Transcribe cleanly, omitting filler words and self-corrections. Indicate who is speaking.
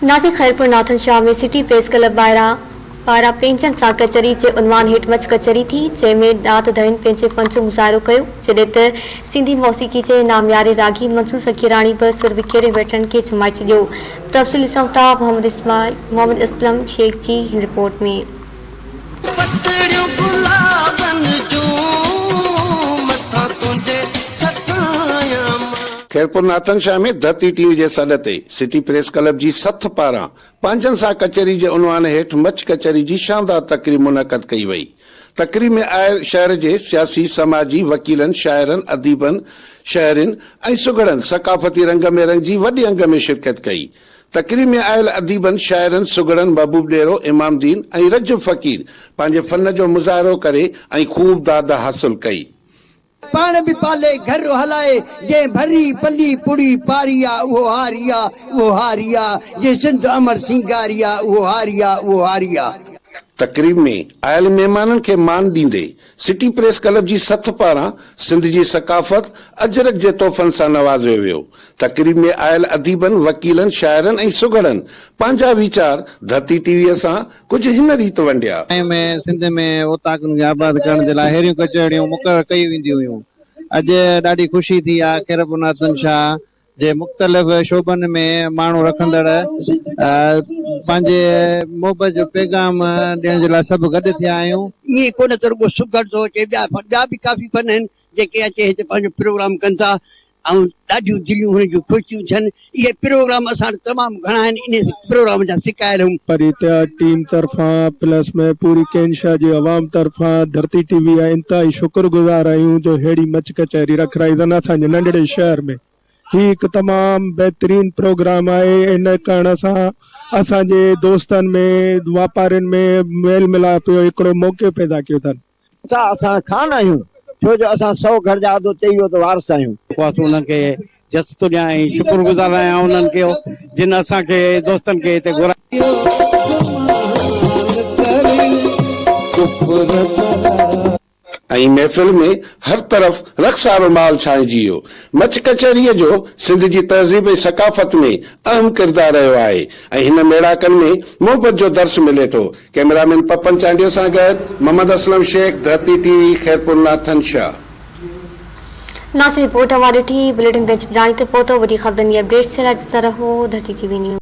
Speaker 1: Nashik Khairpur Nathan Shah में city press club पारा pension सा कचहरी के उन्वान हेठ मच कचहरी थी, जंहिंमें दात धड़न पंहिंजे फन जो मुज़ाहिरो कयो, जॾहिं त सिंधी मौसीक़ी के नामयारे रागी मंसूर सखीराणी बि सुर विखेरे वेठनि खे झुमाए छॾियो। तफ़सील ॾिसूं था मोहम्मद असलम शेख जी हिन रिपोर्ट में।
Speaker 2: खैरपुर नाथन शाह में धरती टीवी के सॾ ते सिटी प्रेस क्लब की सथ पारां पंहिंजनि सां कचहरी के उनवान हेठ मच कचहरी की शानदार तकरीब मुनक़द कई वई। तकरीब में आयल शहर के सियासी समाजी वकीलन शायरन अदीबन शहरिन ऐं सुगड़न सकाफती रंग में रंगी वॾे अंग में शिरकत कई। तकरीब में आयल अदीबन शायरन सुगड़न महबूब डेरो इमामदीन ऐं रज फकीर पंहिंजे फन जो मुज़ाहिरो करे ऐं खूब दाद हासिल कई।
Speaker 3: पान भी पाले घर हलाए जे भरी पली पुड़ी पारिया वो हारिया जे सिंध अमर सिंगारिया वो हारिया।
Speaker 2: तकरीब में आयल मेहमानन के मान दींदे सिटी प्रेस क्लब की सथ पारां सिंध की सकाफत अजरक के तोहफन से नवाजो वियो। तकरीब में आयल अदीबन वकीलन शायरन ऐं सुगड़न पंहिंजा वीचार धरती टीवी से कुछ हिन रीत वंडिया।
Speaker 4: में सिंध में ओताकुन खे आबाद करण जे लाइ हेरियूं कचहरियूं मुक़रर कई वेंदियूं हुयूं। अॼु ॾाढी ख़ुशी थी आहे खैरपुर नाथन शाह जे मुख़्तलिफ़ शोबन में माण्हू रखंदड़ पंहिंजे मोहबत जो पैगाम ॾियण जे लाइ सभु गॾु थिया आहियूं।
Speaker 3: ये कोन त रुगो सुगड़ थो अचे, ॿिया बि काफ़ी फन आहिनि जेके अचे हिते पंहिंजो प्रोग्राम कनि था ऐं ॾाढियूं दिलियूं हुन जूं ख़ुशियूं थियनि। इहे प्रोग्राम असां तमामु घणा आहिनि, इन प्रोग्राम जा शिकायल हूं।
Speaker 5: पर इतिहाद टीम तरफा प्लस में पूरी कैनशा जी आवाम तरफा धरती टीवी जा इंतहाई शुक्रगुज़ार आहियूं जो हेड़ी मच कचहरी रखाई अथनि असांजे नंढड़े शहर में। ही हिकु तमामु बहितरीन प्रोग्राम आहे। इन कारण सां असांजे दोस्तनि में वापारियुनि में मेल मिलाप जो हिकिड़ो मौक़ो पैदा कयो अथनि।
Speaker 6: असां खान आहियूं छो जो असां 100 घर जा आदो चई वियो त वारस आहियूं।
Speaker 4: उन्हनि खे जस्ट ॾियां ऐं शुक्रगुज़ार आहियां उन्हनि खे जिन असांखे दोस्तनि खे हिते घुरायो।
Speaker 2: महफिल में हर तरफ रक्सारो माल छाइजी वियो। मच कचहरी जो सिंध की तहज़ीब ऐं सकाफत में अहम किरदार रहियो आहे ऐं हिन मेड़ाकनि में मोहब्बत जो दर्श मिले थो। कैमरामैन पपन चांडियो सां गॾु मोहम्मद असलम शेख, धरती TV, Khairpur Nathan Shah.
Speaker 1: Nashik report हमारी बुलेटिन बेंच जानी ते पहुतो। वॾी ख़बरनि जी अपडेट्स से लाइ ॾिसंदा रहो धरती टीवी न्यूज़।